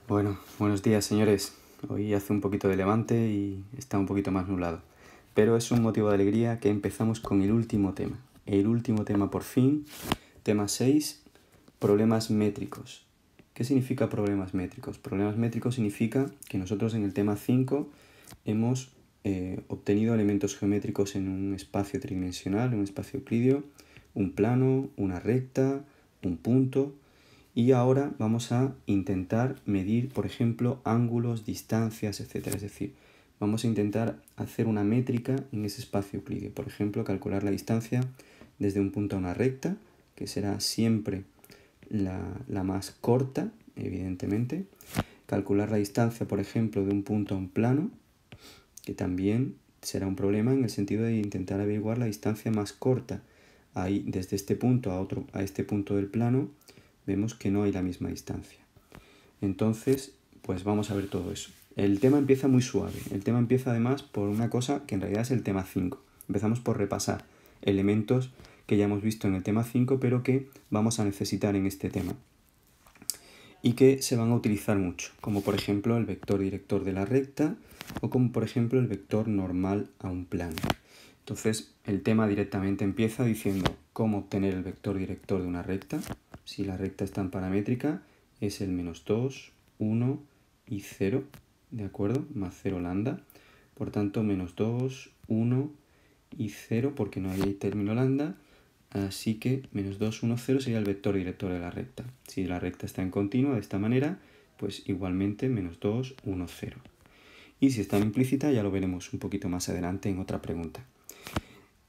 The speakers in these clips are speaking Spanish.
Bueno, buenos días señores. Hoy hace un poquito de levante y está un poquito más nublado. Pero es un motivo de alegría que empezamos con el último tema. El último tema por fin, tema 6, problemas métricos. ¿Qué significa problemas métricos? Problemas métricos significa que nosotros en el tema 5 hemos obtenido elementos geométricos en un espacio tridimensional, un espacio euclídeo, un plano, una recta, un punto. Y ahora vamos a intentar medir, por ejemplo, ángulos, distancias, etc. Es decir, vamos a intentar hacer una métrica en ese espacio euclídeo. Por ejemplo, calcular la distancia desde un punto a una recta, que será siempre la más corta, evidentemente. Calcular la distancia, por ejemplo, de un punto a un plano, que también será un problema en el sentido de intentar averiguar la distancia más corta. Ahí, desde este punto a este punto del plano, vemos que no hay la misma distancia. Entonces, pues vamos a ver todo eso. El tema empieza muy suave. El tema empieza además por una cosa que en realidad es el tema 5. Empezamos por repasar elementos que ya hemos visto en el tema 5, pero que vamos a necesitar en este tema. Y que se van a utilizar mucho, como por ejemplo el vector director de la recta o como por ejemplo el vector normal a un plano. Entonces el tema directamente empieza diciendo cómo obtener el vector director de una recta. Si la recta es tan paramétrica, es el -2, 1 y 0, ¿de acuerdo? Más 0 lambda. Por tanto, -2, 1 y 0, porque no hay término lambda. Así que -2, 1, 0 sería el vector director de la recta. Si la recta está en continua de esta manera, pues igualmente -2, 1, 0. Y si está en implícita, ya lo veremos un poquito más adelante en otra pregunta.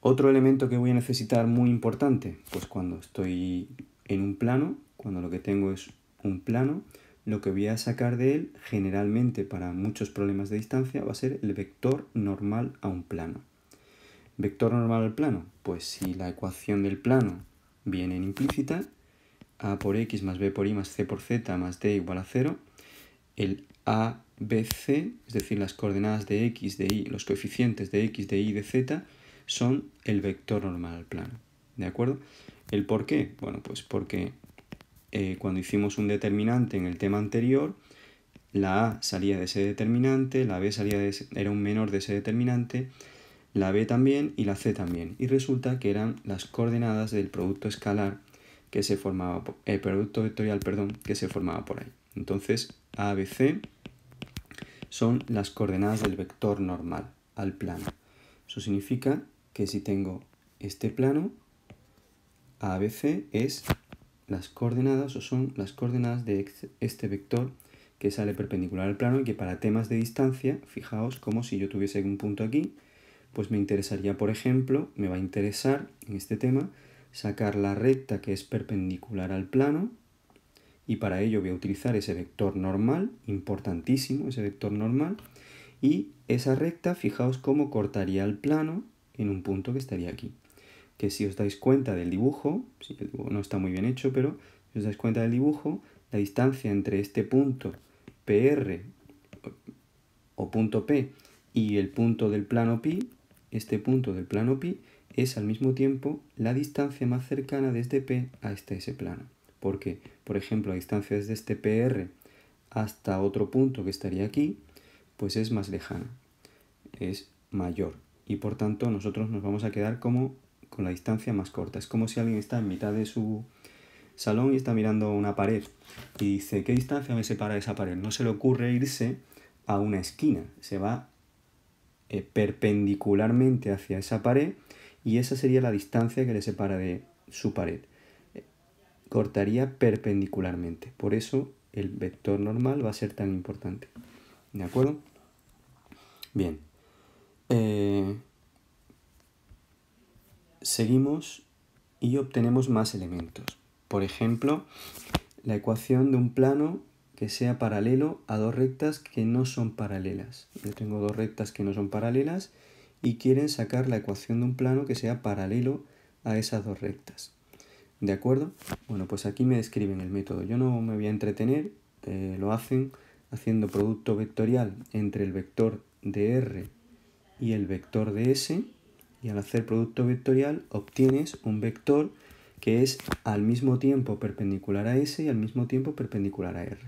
Otro elemento que voy a necesitar muy importante, pues cuando estoy en un plano, cuando lo que tengo es un plano, lo que voy a sacar de él, generalmente para muchos problemas de distancia, va a ser el vector normal a un plano. ¿Vector normal al plano? Pues si la ecuación del plano viene en implícita, a por x más b por y más c por z más d igual a 0, el a, b, c, es decir, las coordenadas de x, de y, los coeficientes de x, de y y de z, son el vector normal al plano. ¿De acuerdo? ¿El por qué? Bueno, pues porque cuando hicimos un determinante en el tema anterior, la a salía de ese determinante, la b era un menor de ese determinante, la b también y la c también. Y resulta que eran las coordenadas del producto escalar que se formaba, el producto vectorial, perdón, que se formaba por ahí. Entonces, a, b, c son las coordenadas del vector normal al plano. Eso significa que si tengo este plano, ABC es las coordenadas o son las coordenadas de este vector que sale perpendicular al plano y que para temas de distancia, fijaos como si yo tuviese un punto aquí, pues me interesaría, por ejemplo, me va a interesar en este tema sacar la recta que es perpendicular al plano y para ello voy a utilizar ese vector normal, importantísimo ese vector normal, y esa recta, fijaos cómo cortaría el plano en un punto que estaría aquí. Que si os dais cuenta del dibujo, si el dibujo no está muy bien hecho, pero si os dais cuenta del dibujo, la distancia entre este punto PR o punto P y el punto del plano pi, este punto del plano pi, es al mismo tiempo la distancia más cercana desde P a ese plano. Porque, por ejemplo, la distancia desde este PR hasta otro punto que estaría aquí, pues es más lejana, es mayor. Y por tanto nosotros nos vamos a quedar como con la distancia más corta. Es como si alguien está en mitad de su salón y está mirando una pared y dice, ¿qué distancia me separa de esa pared? No se le ocurre irse a una esquina, se va perpendicularmente hacia esa pared y esa sería la distancia que le separa de su pared. Cortaría perpendicularmente, por eso el vector normal va a ser tan importante. ¿De acuerdo? Bien. Seguimos y obtenemos más elementos. Por ejemplo, la ecuación de un plano que sea paralelo a dos rectas que no son paralelas. Yo tengo dos rectas que no son paralelas y quieren sacar la ecuación de un plano que sea paralelo a esas dos rectas. ¿De acuerdo? Bueno, pues aquí me describen el método. Yo no me voy a entretener, lo hacen haciendo producto vectorial entre el vector de R y el vector de S, y al hacer producto vectorial obtienes un vector que es al mismo tiempo perpendicular a S y al mismo tiempo perpendicular a R.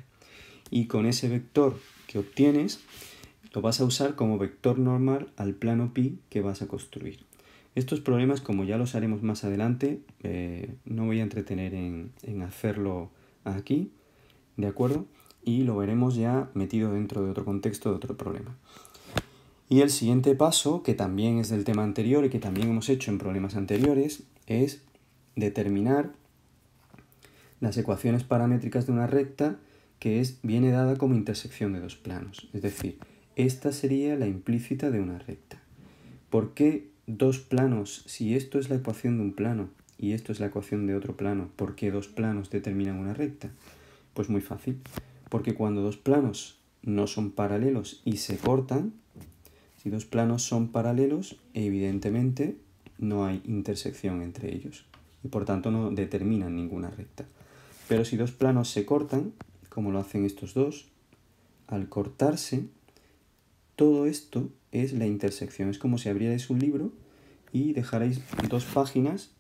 y con ese vector que obtienes lo vas a usar como vector normal al plano pi que vas a construir. Estos problemas, como ya los haremos más adelante, no voy a entretener en hacerlo aquí, ¿de acuerdo? Y lo veremos ya metido dentro de otro contexto, de otro problema. Y el siguiente paso, que también es del tema anterior y que también hemos hecho en problemas anteriores, es determinar las ecuaciones paramétricas de una recta que viene dada como intersección de dos planos. Es decir, esta sería la implícita de una recta. ¿Por qué dos planos? Si esto es la ecuación de un plano y esto es la ecuación de otro plano, ¿por qué dos planos determinan una recta? Pues muy fácil, porque cuando dos planos no son paralelos y se cortan, si dos planos son paralelos, evidentemente no hay intersección entre ellos y por tanto no determinan ninguna recta. Pero si dos planos se cortan, como lo hacen estos dos, al cortarse, todo esto es la intersección. Es como si abrierais un libro y dejarais dos páginas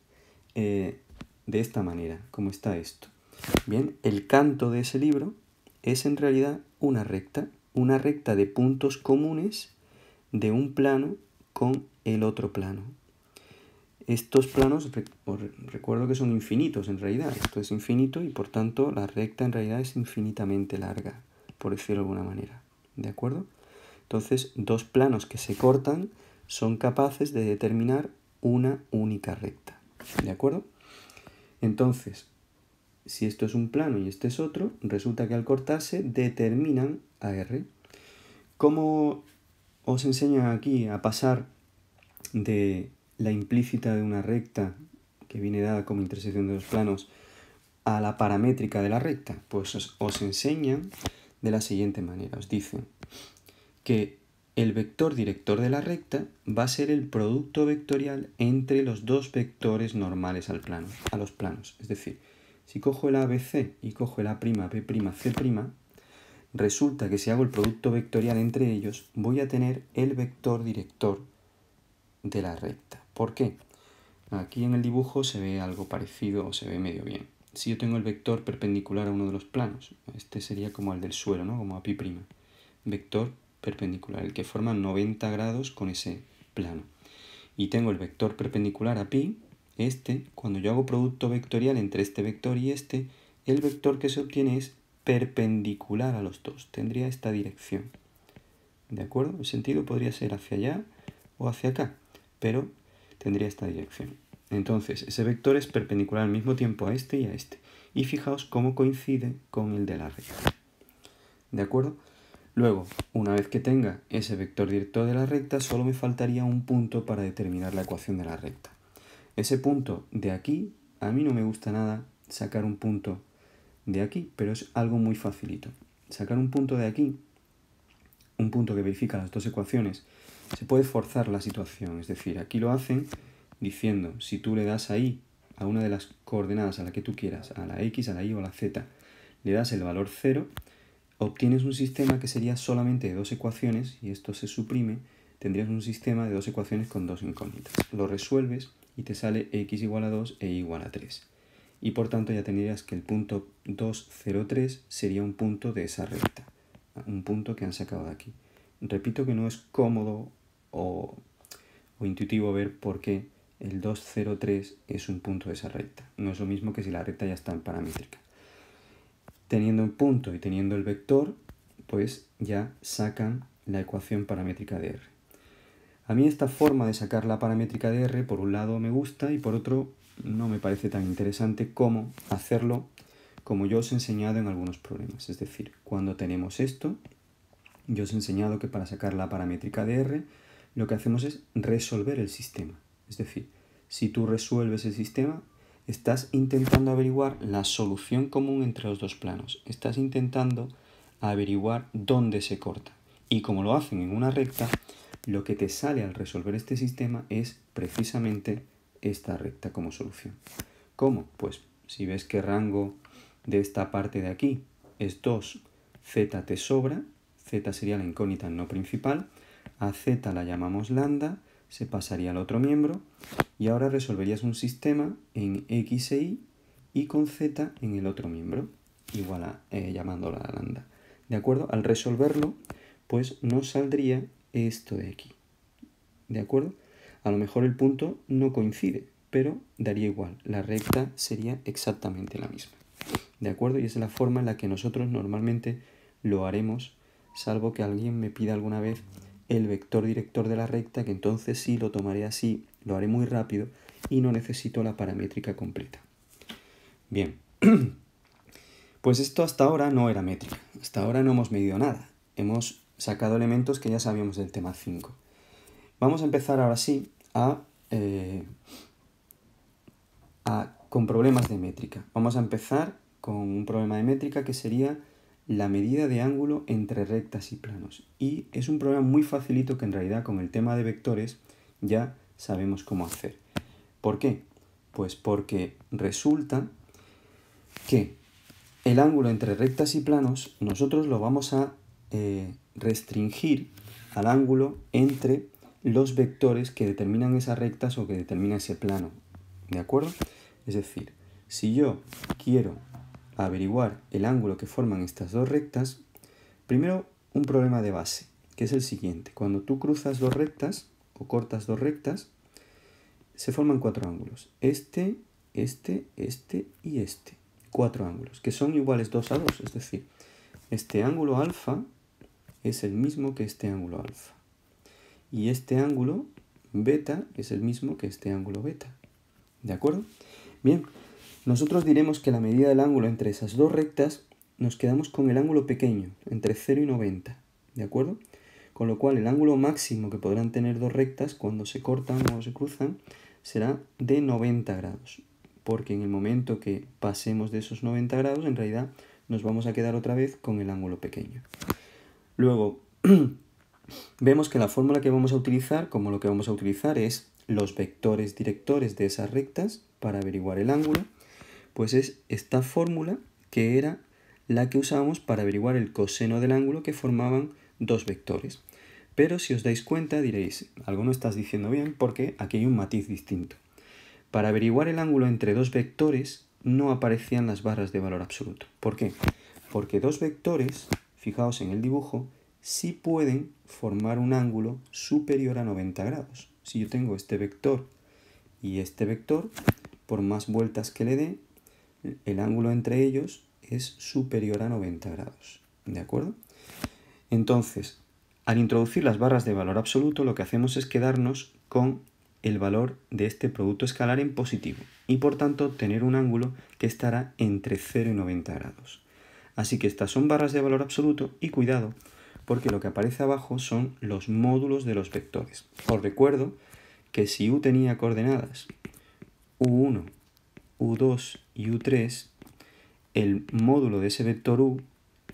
de esta manera, como está esto. Bien, el canto de ese libro es en realidad una recta de puntos comunes de un plano con el otro plano. Estos planos, recuerdo que son infinitos en realidad. Esto es infinito y por tanto la recta en realidad es infinitamente larga, por decirlo de alguna manera. ¿De acuerdo? Entonces, dos planos que se cortan son capaces de determinar una única recta. ¿De acuerdo? Entonces, si esto es un plano y este es otro, resulta que al cortarse determinan a R. ¿Cómo os enseñan aquí a pasar de la implícita de una recta que viene dada como intersección de dos planos a la paramétrica de la recta? Pues os enseñan de la siguiente manera. Os dicen que el vector director de la recta va a ser el producto vectorial entre los dos vectores normales a los planos. Es decir, si cojo el ABC y cojo el A'B', C', resulta que si hago el producto vectorial entre ellos, voy a tener el vector director de la recta. ¿Por qué? Aquí en el dibujo se ve algo parecido o se ve medio bien. Si yo tengo el vector perpendicular a uno de los planos, este sería como el del suelo, ¿no? Como A'P'. Vector perpendicular, el que forma 90 grados con ese plano. Y tengo el vector perpendicular a pi, cuando yo hago producto vectorial entre este vector y el vector que se obtiene es perpendicular a los dos, tendría esta dirección. ¿De acuerdo? El sentido podría ser hacia allá o hacia acá, pero tendría esta dirección. Entonces, ese vector es perpendicular al mismo tiempo a este y a este. Y fijaos cómo coincide con el de la recta. ¿De acuerdo? Luego, una vez que tenga ese vector director de la recta, solo me faltaría un punto para determinar la ecuación de la recta. Ese punto de aquí, a mí no me gusta nada sacar un punto de aquí, pero es algo muy facilito. Sacar un punto de aquí, un punto que verifica las dos ecuaciones, se puede forzar la situación. Es decir, aquí lo hacen diciendo, si tú le das ahí a una de las coordenadas a la que tú quieras, a la X, a la Y o a la Z, le das el valor 0, obtienes un sistema que sería solamente de dos ecuaciones, y esto se suprime, tendrías un sistema de dos ecuaciones con dos incógnitas. Lo resuelves y te sale x igual a 2 e y igual a 3. Y por tanto ya tendrías que el punto 2, 0, 3 sería un punto de esa recta, un punto que han sacado de aquí. Repito que no es cómodo o intuitivo ver por qué el 2, 0, 3 es un punto de esa recta. No es lo mismo que si la recta ya está en paramétrica. Teniendo un punto y teniendo el vector, pues ya sacan la ecuación paramétrica de R. A mí esta forma de sacar la paramétrica de R, por un lado me gusta y por otro no me parece tan interesante como hacerlo como yo os he enseñado en algunos problemas. Es decir, cuando tenemos esto, yo os he enseñado que para sacar la paramétrica de R, lo que hacemos es resolver el sistema. Es decir, si tú resuelves el sistema, estás intentando averiguar la solución común entre los dos planos. Estás intentando averiguar dónde se corta. Y como lo hacen en una recta, lo que te sale al resolver este sistema es precisamente esta recta como solución. ¿Cómo? Pues si ves que rango de esta parte de aquí es 2, z te sobra, z sería la incógnita no principal, a z la llamamos lambda, se pasaría al otro miembro y ahora resolverías un sistema en x e y con z en el otro miembro, igual a llamándola lambda. ¿De acuerdo? Al resolverlo, pues nos saldría esto de aquí. ¿De acuerdo? A lo mejor el punto no coincide, pero daría igual. La recta sería exactamente la misma. ¿De acuerdo? Y esa es la forma en la que nosotros normalmente lo haremos, salvo que alguien me pida alguna vez el vector director de la recta, que entonces sí lo tomaré así, lo haré muy rápido y no necesito la paramétrica completa. Bien, pues esto hasta ahora no era métrica. Hasta ahora no hemos medido nada. Hemos sacado elementos que ya sabíamos del tema 5. Vamos a empezar ahora sí con problemas de métrica. Vamos a empezar con un problema de métrica que sería la medida de ángulo entre rectas y planos. Y es un problema muy facilito que en realidad con el tema de vectores ya sabemos cómo hacer. ¿Por qué? Pues porque resulta que el ángulo entre rectas y planos nosotros lo vamos a restringir al ángulo entre los vectores que determinan esas rectas o que determina ese plano. ¿De acuerdo? Es decir, si yo quiero averiguar el ángulo que forman estas dos rectas, primero un problema de base, que es el siguiente. Cuando tú cruzas dos rectas o cortas dos rectas, se forman cuatro ángulos. Este y este. Cuatro ángulos, que son iguales 2 a 2. Es decir, este ángulo alfa es el mismo que este ángulo alfa. Y este ángulo beta es el mismo que este ángulo beta. ¿De acuerdo? Bien, nosotros diremos que la medida del ángulo entre esas dos rectas nos quedamos con el ángulo pequeño, entre 0 y 90. ¿De acuerdo? Con lo cual el ángulo máximo que podrán tener dos rectas cuando se cortan o se cruzan será de 90 grados. Porque en el momento que pasemos de esos 90 grados, en realidad nos vamos a quedar otra vez con el ángulo pequeño. Luego, vemos que la fórmula que vamos a utilizar, como lo que vamos a utilizar es los vectores directores de esas rectas para averiguar el ángulo, pues es esta fórmula que era la que usábamos para averiguar el coseno del ángulo que formaban dos vectores. Pero si os dais cuenta diréis, algo no estás diciendo bien porque aquí hay un matiz distinto. Para averiguar el ángulo entre dos vectores no aparecían las barras de valor absoluto. ¿Por qué? Porque dos vectores, fijaos en el dibujo, sí pueden formar un ángulo superior a 90 grados. Si yo tengo este vector y este vector, por más vueltas que le dé, el ángulo entre ellos es superior a 90 grados. ¿De acuerdo? Entonces, al introducir las barras de valor absoluto, lo que hacemos es quedarnos con el valor de este producto escalar en positivo y por tanto tener un ángulo que estará entre 0 y 90 grados. Así que estas son barras de valor absoluto y cuidado porque lo que aparece abajo son los módulos de los vectores. Os recuerdo que si u tenía coordenadas u1, u2 y u3, el módulo de ese vector u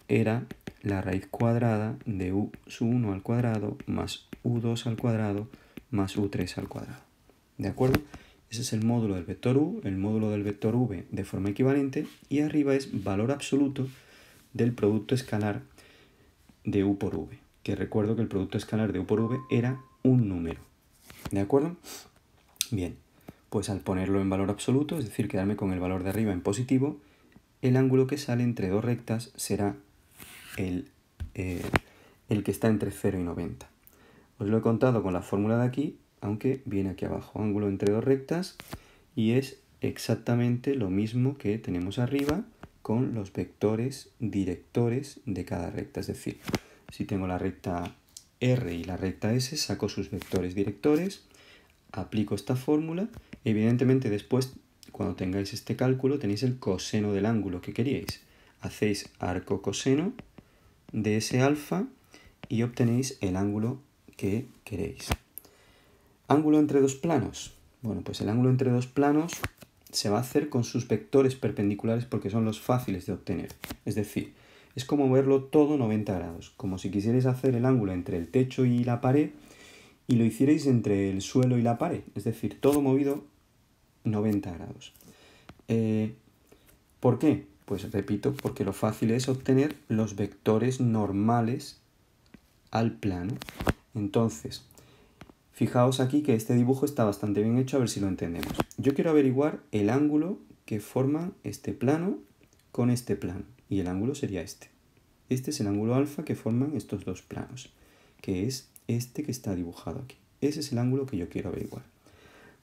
era la raíz cuadrada de u sub 1 al cuadrado más u2 al cuadrado más u3 al cuadrado. ¿De acuerdo? Ese es el módulo del vector u, el módulo del vector v de forma equivalente y arriba es valor absoluto del producto escalar de u por v, que recuerdo que el producto escalar de u por v era un número. ¿De acuerdo? Bien, pues al ponerlo en valor absoluto, es decir, quedarme con el valor de arriba en positivo, el ángulo que sale entre dos rectas será el que está entre 0 y 90. Os lo he contado con la fórmula de aquí, aunque viene aquí abajo. Ángulo entre dos rectas y es exactamente lo mismo que tenemos arriba con los vectores directores de cada recta. Es decir, si tengo la recta R y la recta S, saco sus vectores directores, aplico esta fórmula. Evidentemente después, cuando tengáis este cálculo, tenéis el coseno del ángulo que queríais. Hacéis arco coseno de ese alfa y obtenéis el ángulo que queréis. Ángulo entre dos planos. Bueno, pues el ángulo entre dos planos se va a hacer con sus vectores perpendiculares porque son los fáciles de obtener. Es decir, es como verlo todo 90 grados, como si quisierais hacer el ángulo entre el techo y la pared y lo hicierais entre el suelo y la pared, es decir, todo movido 90 grados. ¿Por qué? Pues repito, porque lo fácil es obtener los vectores normales al plano. Entonces, fijaos aquí que este dibujo está bastante bien hecho, a ver si lo entendemos. Yo quiero averiguar el ángulo que forma este plano con este plano, y el ángulo sería este. Este es el ángulo alfa que forman estos dos planos, que es este que está dibujado aquí. Ese es el ángulo que yo quiero averiguar.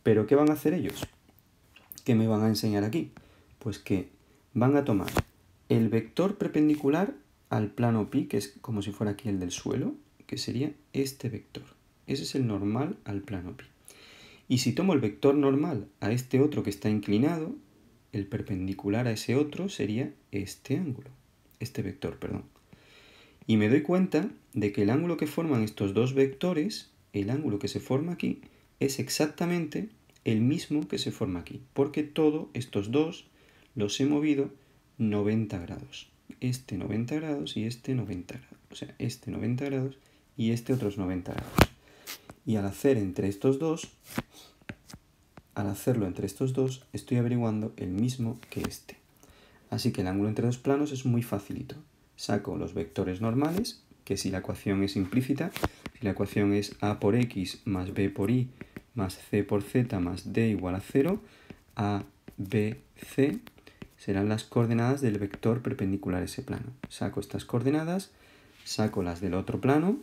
¿Pero qué van a hacer ellos? ¿Qué me van a enseñar aquí? Pues que van a tomar el vector perpendicular al plano pi, que es como si fuera aquí el del suelo, que sería este vector. Ese es el normal al plano pi. Y si tomo el vector normal a este otro que está inclinado, el perpendicular a ese otro sería este ángulo, este vector, perdón. Y me doy cuenta de que el ángulo que forman estos dos vectores, el ángulo que se forma aquí, es exactamente el mismo que se forma aquí, porque todos estos dos los he movido 90 grados. Este 90 grados y este 90 grados. O sea, este 90 grados y este otros 90 grados. Y al hacerlo entre estos dos, estoy averiguando el mismo que este. Así que el ángulo entre dos planos es muy facilito. Saco los vectores normales, que si la ecuación es implícita, si la ecuación es a por x más b por y más c por z más d igual a 0, a, b, c serán las coordenadas del vector perpendicular a ese plano. Saco estas coordenadas, saco las del otro plano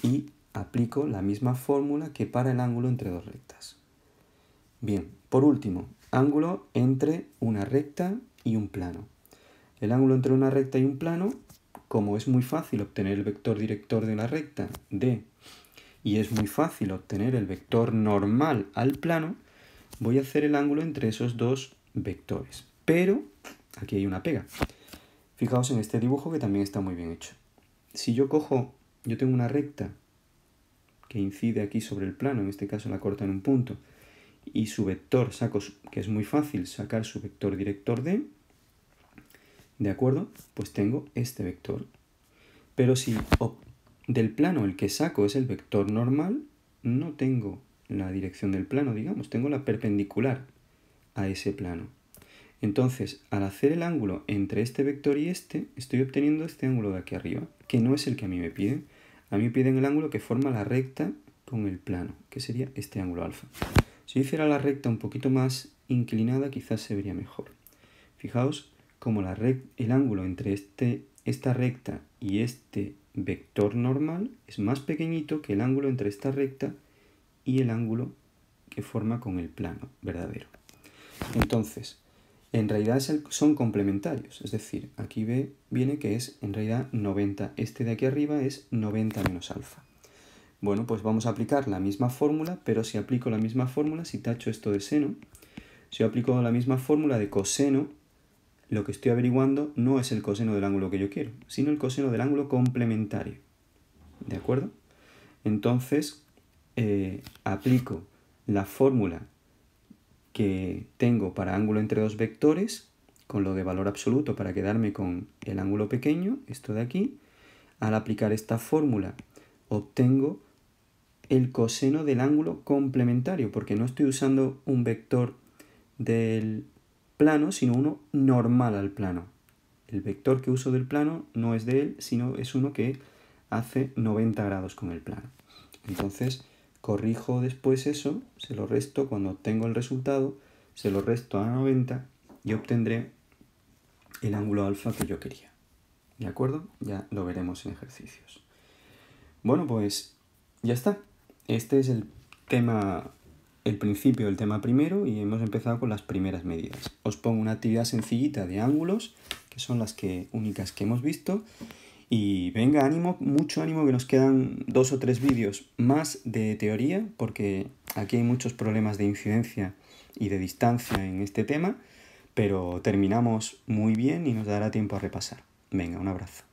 y aplico la misma fórmula que para el ángulo entre dos rectas. Bien, por último, ángulo entre una recta y un plano. El ángulo entre una recta y un plano, como es muy fácil obtener el vector director de la recta, d, y es muy fácil obtener el vector normal al plano, voy a hacer el ángulo entre esos dos vectores. Pero aquí hay una pega. Fijaos en este dibujo que también está muy bien hecho. Si yo tengo una recta que incide aquí sobre el plano, en este caso la corta en un punto, y su vector saco, que es muy fácil sacar su vector director d, ¿de acuerdo? Pues tengo este vector. Pero si del plano el que saco es el vector normal, no tengo la dirección del plano, digamos, tengo la perpendicular a ese plano. Entonces, al hacer el ángulo entre este vector y este, estoy obteniendo este ángulo de aquí arriba, que no es el que a mí me piden. A mí me piden el ángulo que forma la recta con el plano, que sería este ángulo alfa. Si yo hiciera la recta un poquito más inclinada, quizás se vería mejor. Fijaos como el ángulo entre esta recta y este vector normal es más pequeñito que el ángulo entre esta recta y el ángulo que forma con el plano verdadero. Entonces, en realidad son complementarios, es decir, aquí viene que es en realidad 90, este de aquí arriba es 90 menos alfa. Bueno, pues vamos a aplicar la misma fórmula, pero si aplico la misma fórmula, si tacho esto de seno, si yo aplico la misma fórmula de coseno, lo que estoy averiguando no es el coseno del ángulo que yo quiero, sino el coseno del ángulo complementario. ¿De acuerdo? Entonces, aplico la fórmula que tengo para ángulo entre dos vectores, con lo de valor absoluto para quedarme con el ángulo pequeño, esto de aquí. Al aplicar esta fórmula obtengo el coseno del ángulo complementario, porque no estoy usando un vector del plano, sino uno normal al plano. El vector que uso del plano no es de él, sino es uno que hace 90 grados con el plano. Entonces, corrijo después eso, se lo resto, cuando obtengo el resultado, se lo resto a 90 y obtendré el ángulo alfa que yo quería. ¿De acuerdo? Ya lo veremos en ejercicios. Bueno, pues ya está. Este es el principio del tema primero y hemos empezado con las primeras medidas. Os pongo una actividad sencillita de ángulos, que son las únicas que hemos visto. Y venga, ánimo, mucho ánimo, que nos quedan 2 o 3 vídeos más de teoría, porque aquí hay muchos problemas de incidencia y de distancia en este tema, pero terminamos muy bien y nos dará tiempo a repasar. Venga, un abrazo.